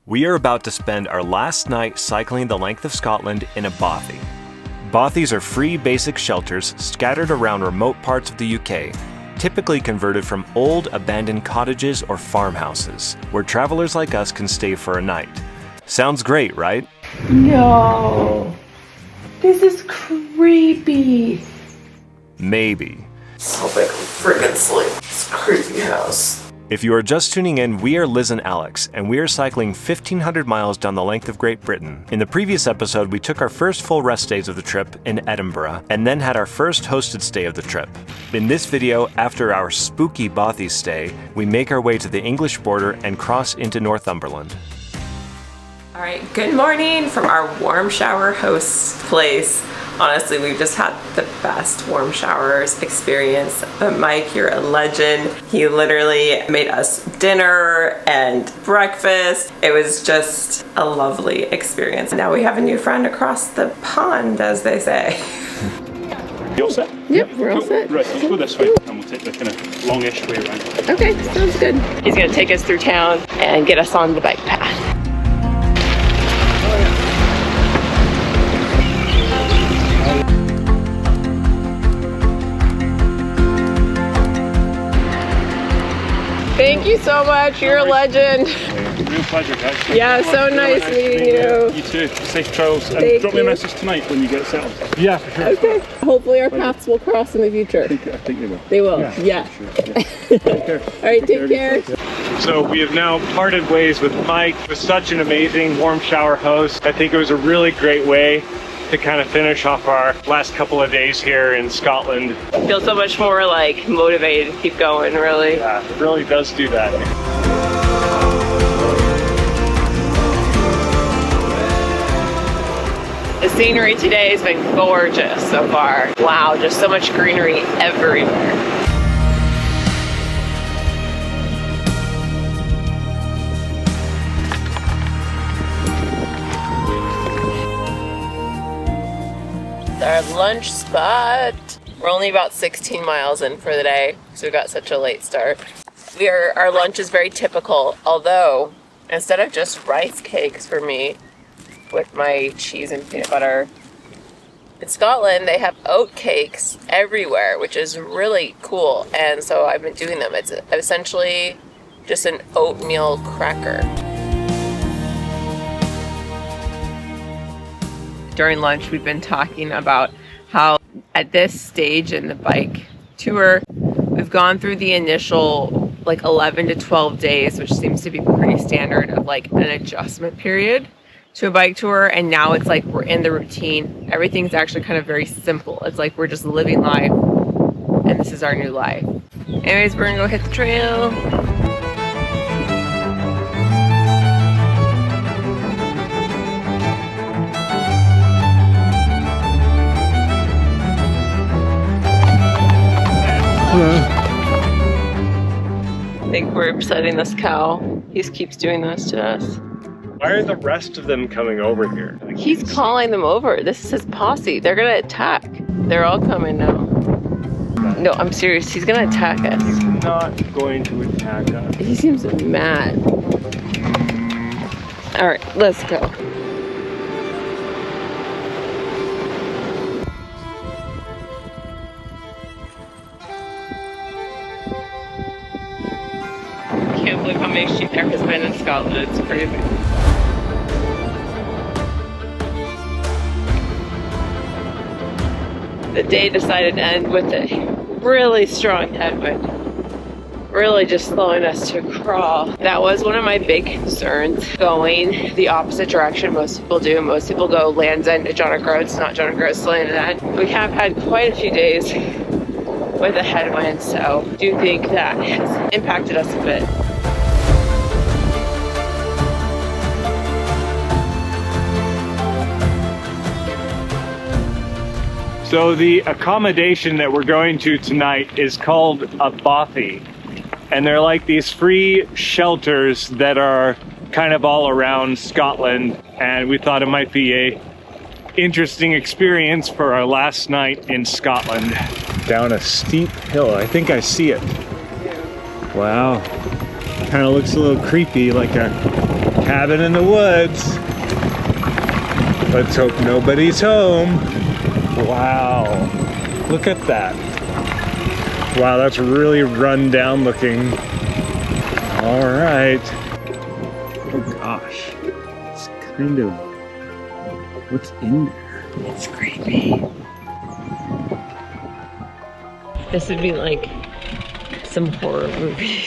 We are about to spend our last night cycling the length of Scotland in a bothy. Bothies are free basic shelters scattered around remote parts of the UK, typically converted from old abandoned cottages or farmhouses, where travelers like us can stay for a night. Sounds great, right? No, this is creepy. Maybe. Hope I can friggin' sleep. It's a creepy house. If you are just tuning in, we are Liz and Alex, and we are cycling 1,500 miles down the length of Great Britain. In the previous episode, we took our first full rest days of the trip in Edinburgh, and then had our first hosted stay of the trip. In this video, after our spooky Bothy stay, we make our way to the English border and cross into Northumberland. All right, good morning from our warm shower host place. Honestly, we've just had the best warm showers experience. But Mike, you're a legend. He literally made us dinner and breakfast. It was just a lovely experience. Now we have a new friend across the pond, as they say. You all set? Yep, we're all set. Right, let's go this way and we'll take the kind of longish way around. Okay, sounds good. He's gonna take us through town and get us on the bike path. Thank you so much. You're a legend. Real pleasure, guys. Yeah, so nice meeting you. You too. Safe travels. And Thank drop me a you. message tonight when you get settled. Yeah, for sure. Okay. Hopefully our paths will cross in the future. I think they will. They will. Yeah. For sure. Yeah. Take care. All right, take care. So we have now parted ways with Mike. It was such an amazing warm shower host. I think it was a really great way to kind of finish off our last couple of days here in Scotland. Feel so much more like motivated to keep going, really. Yeah, it really does do that. The scenery today has been gorgeous so far. Wow, just so much greenery everywhere. Our lunch spot. We're only about 16 miles in for the day, so we got such a late start. Our lunch is very typical, although instead of just rice cakes for me with my cheese and peanut butter, in Scotland they have oat cakes everywhere, which is really cool, and so I've been doing them. It's essentially just an oatmeal cracker. During lunch, we've been talking about how at this stage in the bike tour, we've gone through the initial like 11 to 12 days, which seems to be pretty standard of like an adjustment period to a bike tour. And now it's like we're in the routine. Everything's actually kind of very simple. It's like we're just living life and this is our new life. Anyways, we're gonna go hit the trail. I think we're upsetting this cow. He just keeps doing this to us. Why are the rest of them coming over here? He's calling them over. This is his posse. They're gonna attack. They're all coming now. No, I'm serious. He's gonna attack us. He's not going to attack us. He seems mad. All right, let's go. I can't believe how many sheep there has been in Scotland. It's crazy. The day decided to end with a really strong headwind. Really just slowing us to a crawl. That was one of my big concerns, going the opposite direction most people do. Most people go Land's End to John of Groats, not John of Groats to Land's End. We have had quite a few days with a headwind, so I do think that has impacted us a bit. So the accommodation that we're going to tonight is called a Bothy. And they're like these free shelters that are kind of all around Scotland. And we thought it might be a interesting experience for our last night in Scotland. Down a steep hill. I think I see it. Wow. Kind of looks a little creepy, like a cabin in the woods. Let's hope nobody's home. Wow, look at that. Wow, that's really run down looking. All right. Oh gosh, it's kind of, what's in there? It's creepy. This would be like some horror movie.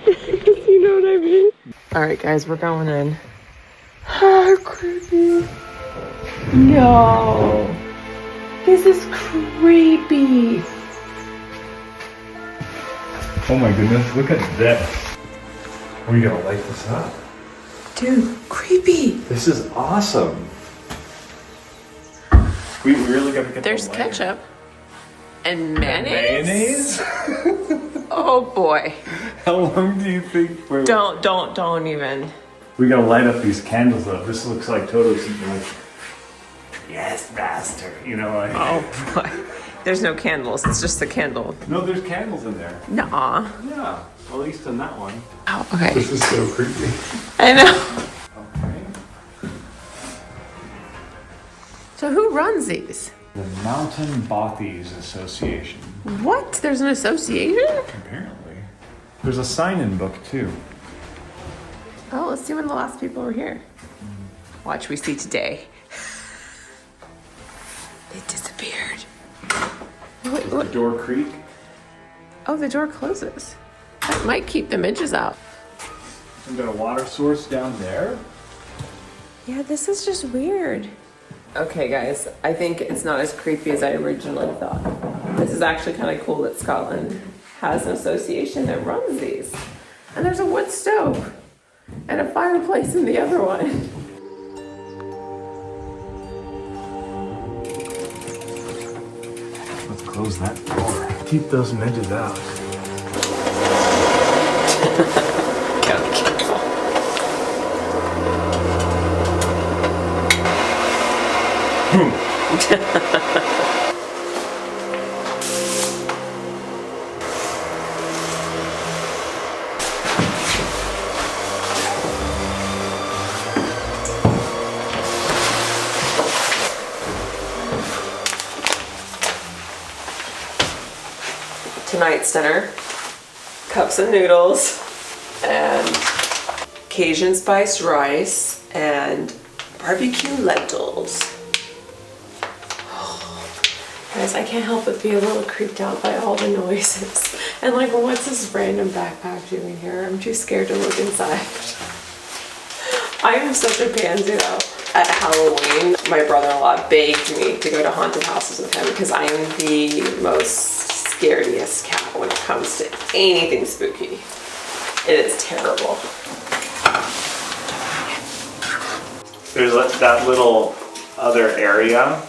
You know what I mean? All right, guys, we're going in. Ah, creepy. No. This is creepy. Oh my goodness, look at this. Are we gonna light this up? Dude, creepy. This is awesome. We really gotta get There's the lighter. ketchup and mayonnaise. Mayonnaise? Oh boy. How long do you think we're... Don't even. We gotta light up these candles though. This looks like totally something like, yes, master. You know, like... Oh boy. There's no candles. It's just the candle. No, there's candles in there. Nuh-uh. Yeah, at least in that one. Oh, okay. This is so creepy. I know. Okay. So who runs these? The Mountain Bothies Association. What? There's an association? Apparently. There's a sign-in book too. Oh, let's see when the last people were here. Watch, we see today. They disappeared. Wait, Does the what? door creak? Oh, the door closes. That might keep the midges out. We've got a water source down there. Yeah, this is just weird. Okay, guys, I think it's not as creepy as I originally thought. This is actually kind of cool that Scotland has an association that runs these. And there's a wood stove and a fireplace in the other one. Let's close that door. Keep those midges out. Gotta be careful. Tonight's dinner, cups of noodles and Cajun spiced rice and barbecue lentils. Guys, I can't help but be a little creeped out by all the noises. And like, what's this random backpack doing here? I'm too scared to look inside. I am such a pansy though. At Halloween, my brother-in-law begged me to go to haunted houses with him because I am the most scariest cat when it comes to anything spooky. It is terrible. There's that little other area.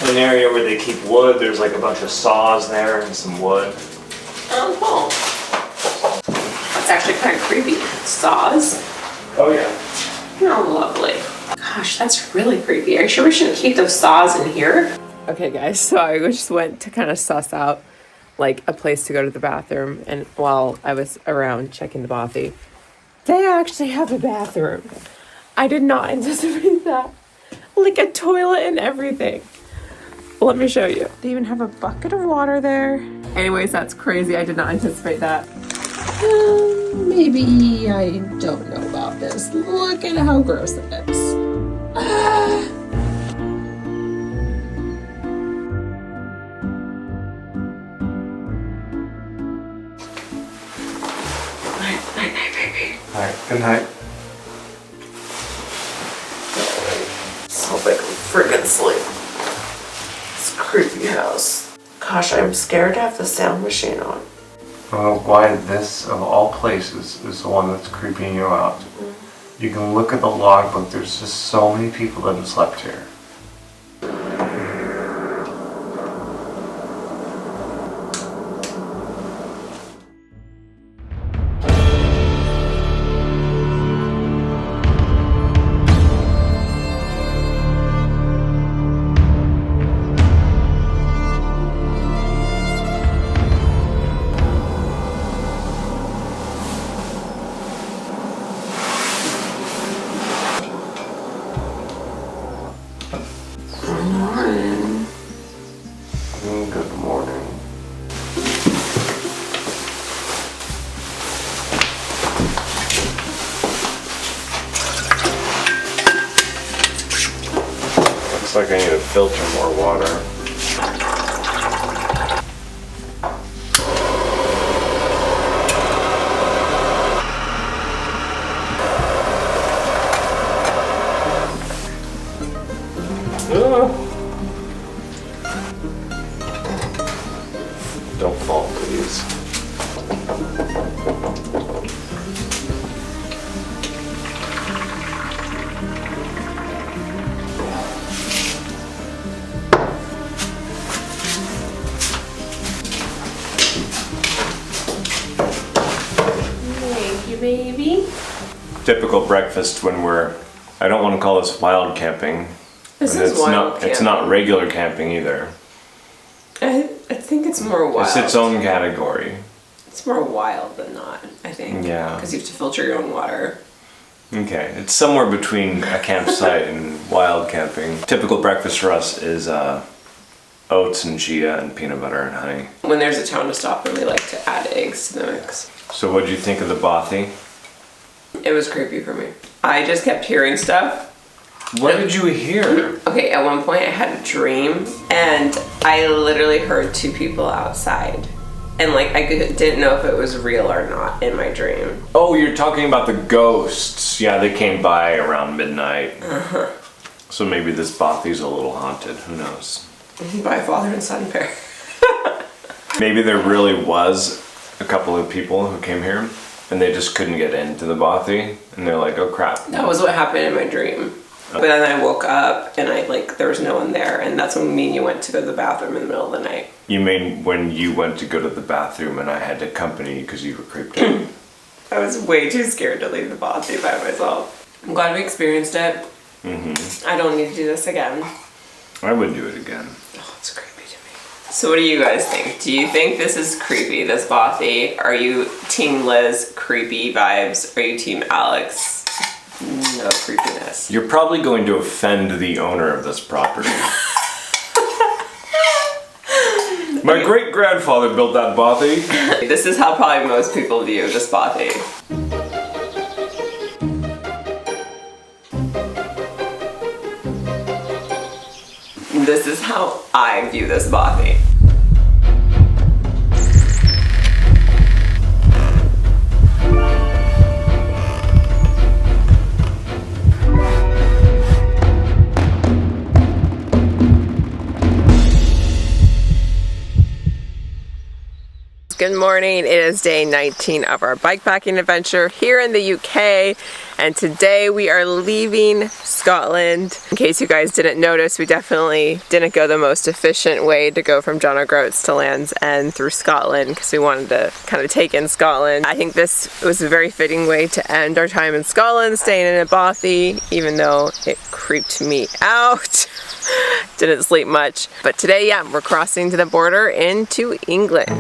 An area where they keep wood. There's like a bunch of saws there and some wood. Oh, cool. That's actually kind of creepy. Saws. Oh yeah. Oh, lovely. Gosh, that's really creepy. Are you sure we shouldn't keep those saws in here? Okay, guys, so I just went to kind of suss out like a place to go to the bathroom, and while I was around checking the Bothy, they actually have a bathroom. I did not anticipate that. Like a toilet and everything. Let me show you. They even have a bucket of water there. Anyways, that's crazy. I did not anticipate that. Maybe I don't know about this. Look at how gross it is. Night, baby. Alright, good night. So big friggin' sleep. It's a creepy house. Gosh, I'm scared to have the sound machine on. Well, why this, of all places, is the one that's creeping you out. You can look at the logbook, there's just so many people that have slept here. like I need to filter more water. Don't fall, please. Thank you, baby. Typical breakfast when I don't want to call this wild camping. This And is it's wild not, camping. It's not regular camping either. I think it's more wild. It's its own category. It's more wild than not, I think. Yeah. Because you have to filter your own water. Okay, it's somewhere between a campsite and wild camping. Typical breakfast for us is oats and chia and peanut butter and honey. When there's a town to stop, I really like to add eggs to the mix. So what did you think of the Bothy? It was creepy for me. I just kept hearing stuff. What did you hear? Okay, at one point I had a dream and I literally heard two people outside. And like didn't know if it was real or not in my dream. Oh, you're talking about the ghosts. Yeah, they came by around midnight. Uh-huh. So maybe this Bothy's a little haunted. Who knows? By father and son pair. Maybe there really was a couple of people who came here and they just couldn't get into the Bothy. And they're like, oh crap. That was what happened in my dream. But then I woke up and there was no one there, and that's when me and you went to go to the bathroom in the middle of the night. You mean when you went to go to the bathroom and I had to accompany you because you were creeped out? I was way too scared to leave the Bothy by myself. I'm glad we experienced it. Mm-hmm. I don't need to do this again. I would do it again. Oh, it's creepy to me. So what do you guys think? Do you think this is creepy, this Bothy? Are you Team Liz, creepy vibes? Are you Team Alex? No creepiness. You're probably going to offend the owner of this property. My great-grandfather built that Bothy. This is how probably most people view this Bothy. This is how I view this Bothy. Good morning. It is day 19 of our bikepacking adventure here in the UK, and today we are leaving Scotland. In case you guys didn't notice, we definitely didn't go the most efficient way to go from John O'Groats to Land's End through Scotland because we wanted to kind of take in Scotland. I think this was a very fitting way to end our time in Scotland, staying in a Bothy, even though it creeped me out. Didn't sleep much. But today, yeah, we're crossing to the border into England.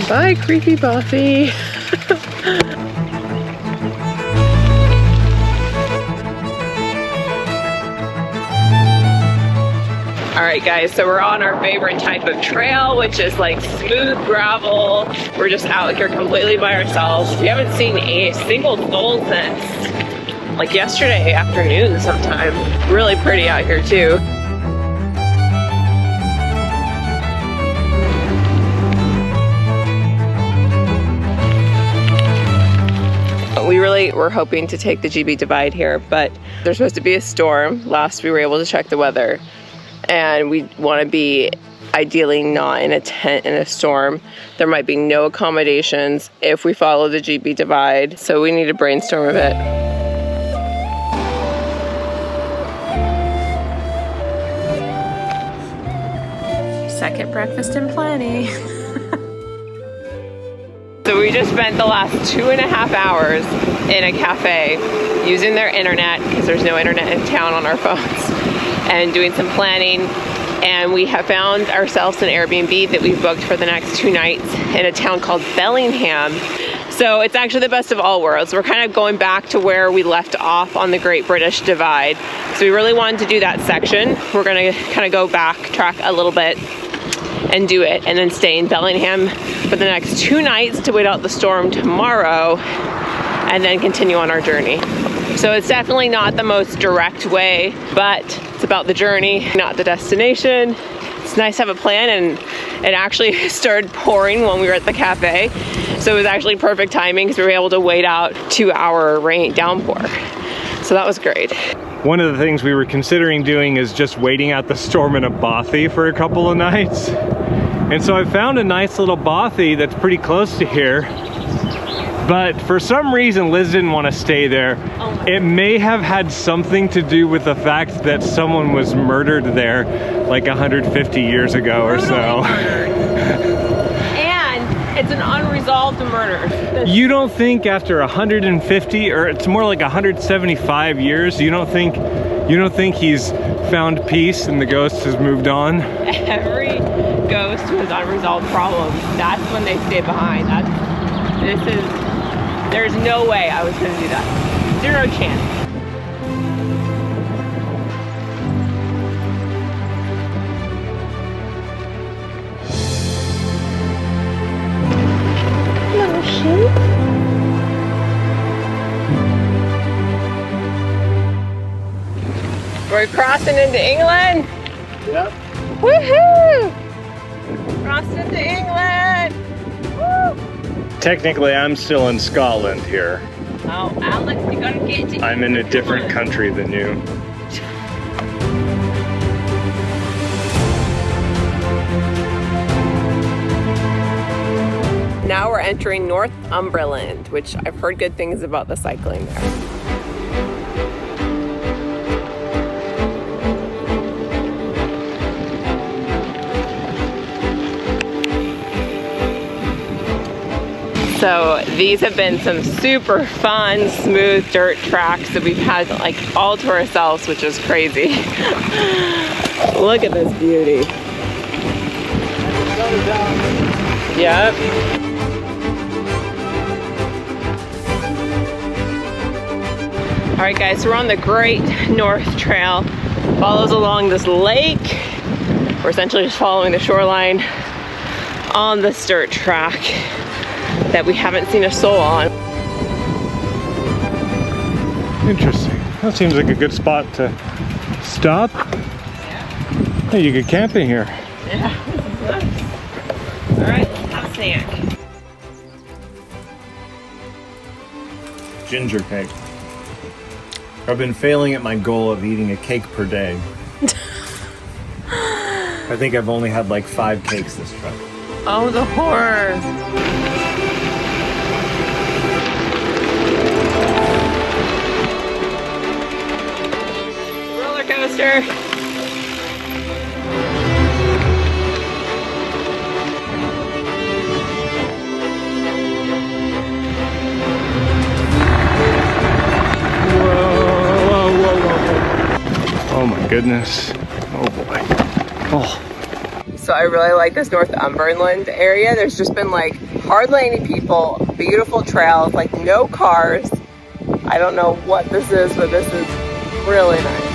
Bye, creepy Bothy. Alright guys, so we're on our favorite type of trail, which is like smooth gravel. We're just out here completely by ourselves. We haven't seen a single soul since like yesterday afternoon sometime. Really pretty out here too. We really were hoping to take the GB Divide here, but there's supposed to be a storm. Last we were able to check the weather, and we want to be ideally not in a tent in a storm. There might be no accommodations if we follow the GB Divide, so we need to brainstorm a bit. Second breakfast in plenty. So we just spent the last 2.5 hours in a cafe using their internet because there's no internet in town on our phones, and doing some planning. And we have found ourselves an Airbnb that we've booked for the next 2 nights in a town called Bellingham. So it's actually the best of all worlds. We're kind of going back to where we left off on the Great British Divide. So we really wanted to do that section. We're gonna kind of go backtrack a little bit and do it, and then stay in Bellingham for the next 2 nights to wait out the storm tomorrow, and then continue on our journey. So it's definitely not the most direct way, but it's about the journey, not the destination. It's nice to have a plan, and it actually started pouring when we were at the cafe. So it was actually perfect timing because we were able to wait out 2-hour rain downpour. So that was great. One of the things we were considering doing is just waiting out the storm in a Bothy for a couple of nights. And so I found a nice little Bothy that's pretty close to here. But for some reason, Liz didn't want to stay there. It may have had something to do with the fact that someone was murdered there like 150 years ago or so. And it's an unresolved murder. You don't think after 150, or it's more like 175 years, you don't think he's found peace and the ghost has moved on? Every ghost with unresolved problems, that's when they stay behind. There's no way I was gonna do that. 0 chance. Little sheep. We're crossing into England. Yep. Woohoo! Crossed into England. Woo! Technically, I'm still in Scotland here. Oh, Alex, you gotta get to I'm in a different country than you. Now we're entering Northumberland, which I've heard good things about the cycling there. So these have been some super fun, smooth dirt tracks that we've had like all to ourselves, which is crazy. Look at this beauty. Yep. All right, guys, so we're on the Great North Trail. Follows along this lake. We're essentially just following the shoreline on this dirt track that we haven't seen a soul on. Interesting. That seems like a good spot to stop. Yeah. Hey, you could camp in here. Yeah, this is nice. All right, let's have a snack. Ginger cake. I've been failing at my goal of eating a cake per day. I think I've only had like 5 cakes this trip. Oh, the horror. Roller coaster. Oh my goodness. Oh boy. Oh. So I really like this Northumberland area. There's just been like hardly any people, beautiful trails, like no cars. I don't know what this is, but this is really nice.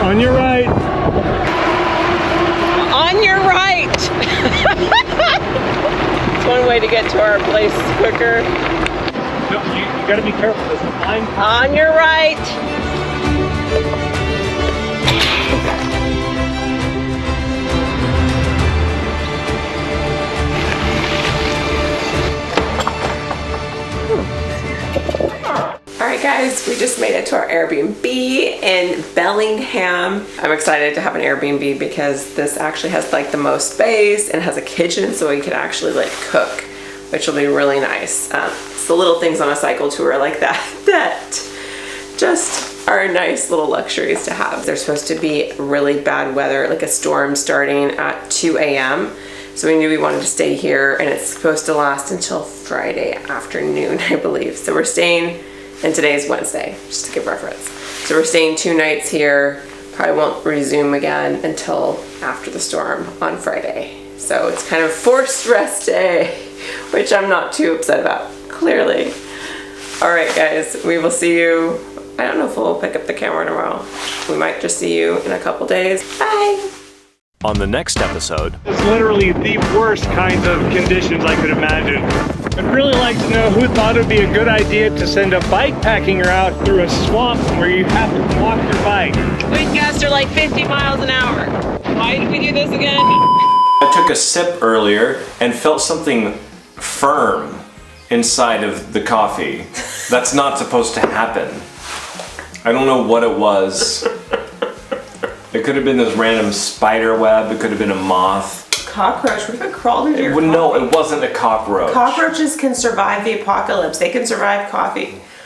On your right. On your right. It's one way to get to our place quicker. No, you gotta be careful. There's a line. On your right. Alright guys, we just made it to our Airbnb in Bellingham. I'm excited to have an Airbnb because this actually has like the most space and has a kitchen so we can actually like cook, which will be really nice. It's the little things on a cycle tour like that just are nice little luxuries to have. There's supposed to be really bad weather, like a storm starting at 2 a.m. So we knew we wanted to stay here, and it's supposed to last until Friday afternoon, I believe. So we're staying, and today's Wednesday, just to give reference. So we're staying 2 nights here, probably won't resume again until after the storm on Friday. So it's kind of forced rest day, which I'm not too upset about, clearly. All right, guys, we will see you. I don't know if we'll pick up the camera tomorrow. We might just see you in a couple days. Bye. On the next episode, It's literally the worst kinds of conditions I could imagine. I'd really like to know who thought it would be a good idea to send a bikepacking route through a swamp where you have to walk your bike. Wind gusts are like 50 miles an hour. Why did we do this again? I took a sip earlier and felt something firm inside of the coffee. That's not supposed to happen. I don't know what it was. It could have been this random spider web. It could have been a moth. Cockroach, what if it crawled into your coffee? No, it wasn't a cockroach. Cockroaches can survive the apocalypse. They can survive coffee.